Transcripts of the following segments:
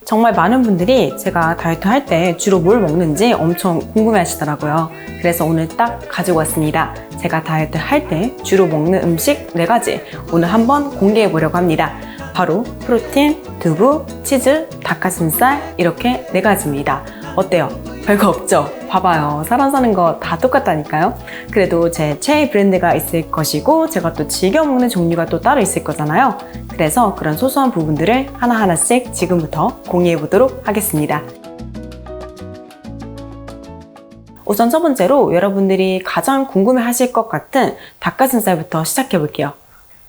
정말 많은 분들이 제가 다이어트 할 때 주로 뭘 먹는지 엄청 궁금해 하시더라고요. 그래서 오늘 딱 가지고 왔습니다. 제가 다이어트 할 때 주로 먹는 음식 4가지 오늘 한번 공개해 보려고 합니다. 바로 프로틴, 두부, 치즈, 닭가슴살 이렇게 4가지입니다. 어때요? 별거 없죠? 봐봐요. 사람 사는 거 다 똑같다니까요. 그래도 제 최애 브랜드가 있을 것이고 제가 또 즐겨 먹는 종류가 또 따로 있을 거잖아요. 그래서 그런 소소한 부분들을 하나하나씩 지금부터 공유해 보도록 하겠습니다. 우선 첫 번째로 여러분들이 가장 궁금해 하실 것 같은 닭가슴살부터 시작해 볼게요.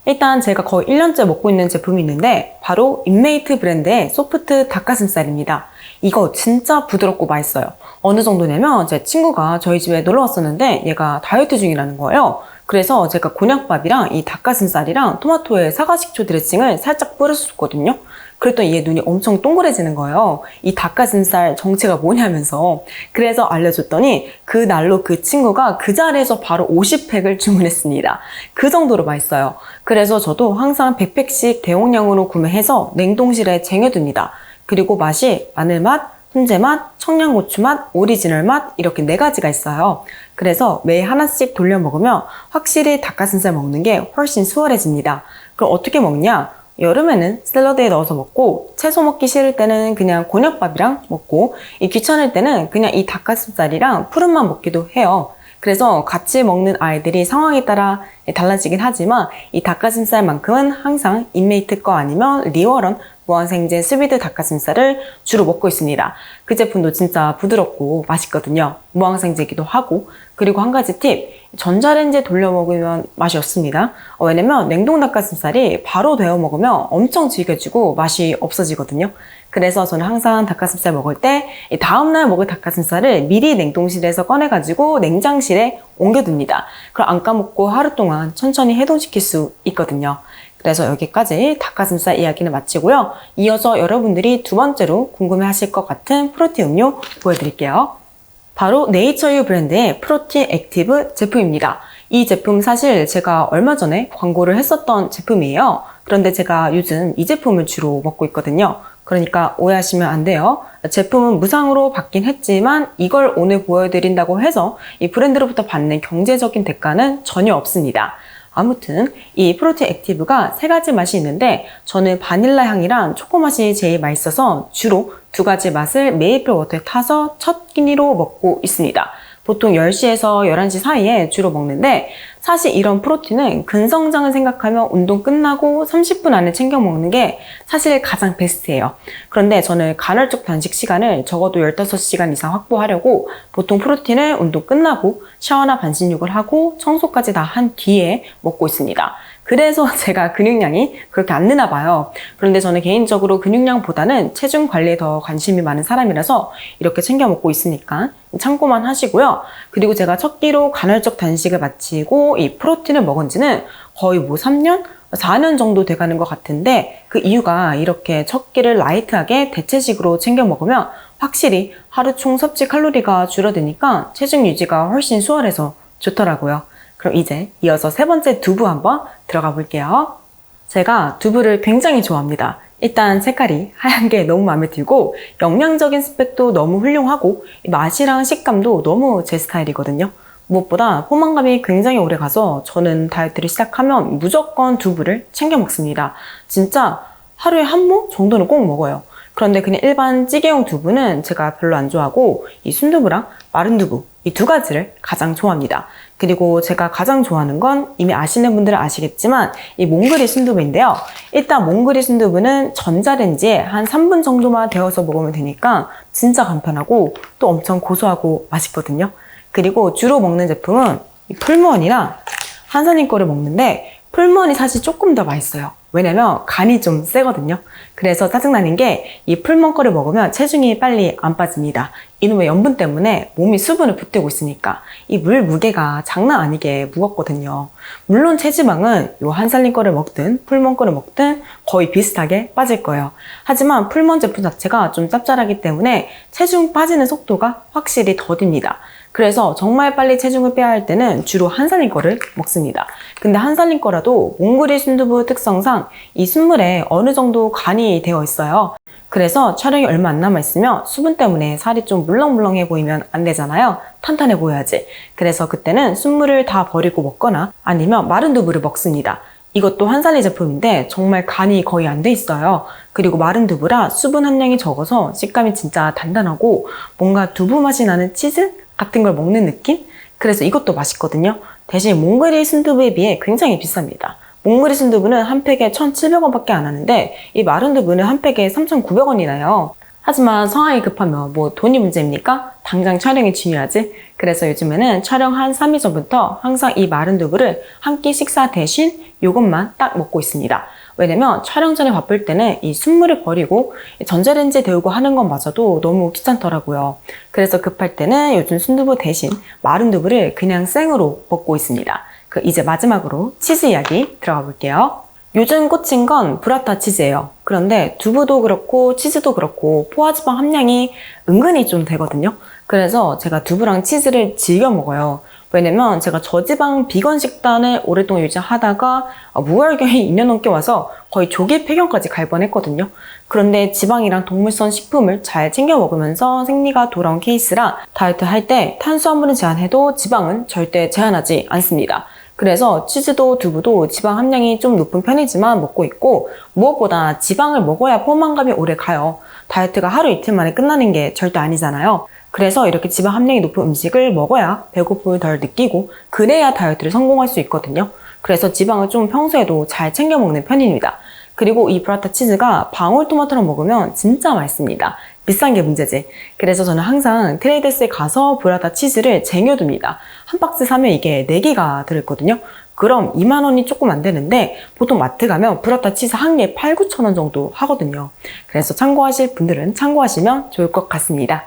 일단 제가 거의 1년째 먹고 있는 제품이 있는데 바로 인메이트 브랜드의 소프트 닭가슴살입니다. 이거 진짜 부드럽고 맛있어요. 어느 정도냐면 제 친구가 저희 집에 놀러 왔었는데 얘가 다이어트 중이라는 거예요. 그래서 제가 곤약밥이랑 이 닭가슴살이랑 토마토에 사과식초 드레싱을 살짝 뿌려줬거든요. 그랬더니 얘 눈이 엄청 동그래지는 거예요. 이 닭가슴살 정체가 뭐냐면서. 그래서 알려줬더니 그날로 그 친구가 그 자리에서 바로 50팩을 주문했습니다. 그 정도로 맛있어요. 그래서 저도 항상 100팩씩 대용량으로 구매해서 냉동실에 쟁여둡니다. 그리고 맛이 마늘맛, 훈제맛, 청양고추맛, 오리지널맛 이렇게 4가지가 있어요. 그래서 매일 하나씩 돌려 먹으면 확실히 닭가슴살 먹는 게 훨씬 수월해집니다. 그럼 어떻게 먹냐? 여름에는 샐러드에 넣어서 먹고 채소 먹기 싫을 때는 그냥 곤약밥이랑 먹고 귀찮을 때는 그냥 이 닭가슴살이랑 푸른만 먹기도 해요. 그래서 같이 먹는 아이들이 상황에 따라 달라지긴 하지만 이 닭가슴살만큼은 항상 인메이트 거 아니면 리워런 무항생제 스비드 닭가슴살을 주로 먹고 있습니다. 그 제품도 진짜 부드럽고 맛있거든요. 무항생제이기도 하고. 그리고 한 가지 팁, 전자레인지에 돌려 먹으면 맛이 없습니다. 왜냐면 냉동 닭가슴살이 바로 데워 먹으면 엄청 질겨지고 맛이 없어지거든요. 그래서 저는 항상 닭가슴살 먹을 때 다음날 먹을 닭가슴살을 미리 냉동실에서 꺼내가지고 냉장실에 옮겨둡니다. 그럼 안 까먹고 하루 동안 천천히 해동시킬 수 있거든요. 그래서 여기까지 닭가슴살 이야기는 마치고요. 이어서 여러분들이 두 번째로 궁금해하실 것 같은 프로틴 음료 보여드릴게요. 바로 네이처유 브랜드의 프로틴 액티브 제품입니다. 이 제품 사실 제가 얼마 전에 광고를 했었던 제품이에요. 그런데 제가 요즘 이 제품을 주로 먹고 있거든요. 그러니까 오해하시면 안 돼요. 제품은 무상으로 받긴 했지만 이걸 오늘 보여드린다고 해서 이 브랜드로부터 받는 경제적인 대가는 전혀 없습니다. 아무튼 이 프로틴 액티브가 3가지 맛이 있는데 저는 바닐라 향이랑 초코 맛이 제일 맛있어서 주로 2가지 맛을 메이플 워터에 타서 첫 끼니로 먹고 있습니다. 보통 10시에서 11시 사이에 주로 먹는데 사실 이런 프로틴은 근성장을 생각하면 운동 끝나고 30분 안에 챙겨 먹는 게 사실 가장 베스트예요. 그런데 저는 간헐적 단식 시간을 적어도 15시간 이상 확보하려고 보통 프로틴을 운동 끝나고 샤워나 반신욕을 하고 청소까지 다 한 뒤에 먹고 있습니다. 그래서 제가 근육량이 그렇게 안 느나 봐요. 그런데 저는 개인적으로 근육량보다는 체중 관리에 더 관심이 많은 사람이라서 이렇게 챙겨 먹고 있으니까 참고만 하시고요. 그리고 제가 첫 끼로 간헐적 단식을 마치고 이 프로틴을 먹은 지는 거의 3년? 4년 정도 돼가는 것 같은데 그 이유가 이렇게 첫 끼를 라이트하게 대체식으로 챙겨 먹으면 확실히 하루 총 섭취 칼로리가 줄어드니까 체중 유지가 훨씬 수월해서 좋더라고요. 그럼 이제 이어서 3번째 두부 한번 들어가 볼게요. 제가 두부를 굉장히 좋아합니다. 일단 색깔이 하얀 게 너무 마음에 들고 영양적인 스펙도 너무 훌륭하고 맛이랑 식감도 너무 제 스타일이거든요. 무엇보다 포만감이 굉장히 오래 가서 저는 다이어트를 시작하면 무조건 두부를 챙겨 먹습니다. 진짜 하루에 한 모 정도는 꼭 먹어요. 그런데 그냥 일반 찌개용 두부는 제가 별로 안 좋아하고 이 순두부랑 마른 두부 이 2가지를 가장 좋아합니다. 그리고 제가 가장 좋아하는 건 이미 아시는 분들은 아시겠지만 이 몽글이 순두부인데요. 일단 몽글이 순두부는 전자레인지에 한 3분 정도만 데워서 먹으면 되니까 진짜 간편하고 또 엄청 고소하고 맛있거든요. 그리고 주로 먹는 제품은 이 풀무원이랑 한사님 거를 먹는데 풀무원이 사실 조금 더 맛있어요. 왜냐면 간이 좀 세거든요. 그래서 짜증나는 게 이 풀무원 거를 먹으면 체중이 빨리 안 빠집니다. 이놈의 염분 때문에 몸이 수분을 붙들고 있으니까 이 물 무게가 장난 아니게 무겁거든요. 물론 체지방은 요 한살림 거를 먹든 풀무원 거를 먹든 거의 비슷하게 빠질 거예요. 하지만 풀무원 제품 자체가 좀 짭짤하기 때문에 체중 빠지는 속도가 확실히 더딥니다. 그래서 정말 빨리 체중을 빼야 할 때는 주로 한살림 거를 먹습니다. 근데 한살림 거라도 몽골이 순두부 특성상 이 순물에 어느 정도 간이 되어 있어요. 그래서 촬영이 얼마 안 남아있으면 수분 때문에 살이 좀 물렁물렁해 보이면 안 되잖아요. 탄탄해 보여야지. 그래서 그때는 순물을 다 버리고 먹거나 아니면 마른 두부를 먹습니다. 이것도 한살리 제품인데 정말 간이 거의 안 돼 있어요. 그리고 마른 두부라 수분 함량이 적어서 식감이 진짜 단단하고 뭔가 두부 맛이 나는 치즈 같은 걸 먹는 느낌? 그래서 이것도 맛있거든요. 대신 몽골이 순두부에 비해 굉장히 비쌉니다. 몽골이 순두부는 한 팩에 1,700원밖에 안 하는데 이 마른 두부는 한 팩에 3,900원이 나요. 하지만 상황이 급하면 뭐 돈이 문제입니까? 당장 촬영이 중요하지. 그래서 요즘에는 촬영 한 3일 전부터 항상 이 마른 두부를 한 끼 식사 대신 이것만 딱 먹고 있습니다. 왜냐면 촬영 전에 바쁠 때는 이 순물을 버리고 전자레인지에 데우고 하는 것마저도 너무 귀찮더라고요. 그래서 급할 때는 요즘 순두부 대신 마른 두부를 그냥 생으로 먹고 있습니다. 이제 마지막으로 치즈 이야기 들어가 볼게요. 요즘 꽂힌 건 브라타 치즈예요. 그런데 두부도 그렇고 치즈도 그렇고 포화지방 함량이 은근히 좀 되거든요. 그래서 제가 두부랑 치즈를 즐겨 먹어요. 왜냐면 제가 저지방 비건 식단을 오랫동안 유지하다가 무혈경이 2년 넘게 와서 거의 조기 폐경까지 갈 뻔했거든요. 그런데 지방이랑 동물성 식품을 잘 챙겨 먹으면서 생리가 돌아온 케이스라 다이어트 할 때 탄수화물은 제한해도 지방은 절대 제한하지 않습니다. 그래서 치즈도 두부도 지방 함량이 좀 높은 편이지만 먹고 있고 무엇보다 지방을 먹어야 포만감이 오래 가요. 다이어트가 하루 이틀 만에 끝나는 게 절대 아니잖아요. 그래서 이렇게 지방 함량이 높은 음식을 먹어야 배고픔을 덜 느끼고 그래야 다이어트를 성공할 수 있거든요. 그래서 지방을 좀 평소에도 잘 챙겨 먹는 편입니다. 그리고 이 브라타 치즈가 방울토마토랑 먹으면 진짜 맛있습니다. 비싼 게 문제지. 그래서 저는 항상 트레이더스에 가서 브라타 치즈를 쟁여둡니다. 한 박스 사면 이게 4개가 들어있거든요. 그럼 2만 원이 조금 안 되는데 보통 마트 가면 브라타 치즈 한 개에 8,000~9,000원 정도 하거든요. 그래서 참고하실 분들은 참고하시면 좋을 것 같습니다.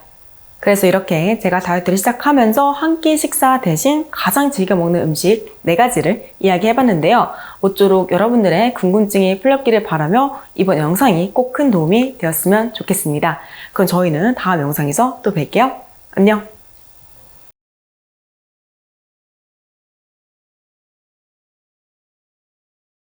그래서 이렇게 제가 다이어트를 시작하면서 한 끼 식사 대신 가장 즐겨 먹는 음식 4가지를 이야기해봤는데요. 모쪼록 여러분들의 궁금증이 풀렸기를 바라며 이번 영상이 꼭 큰 도움이 되었으면 좋겠습니다. 그럼 저희는 다음 영상에서 또 뵐게요. 안녕!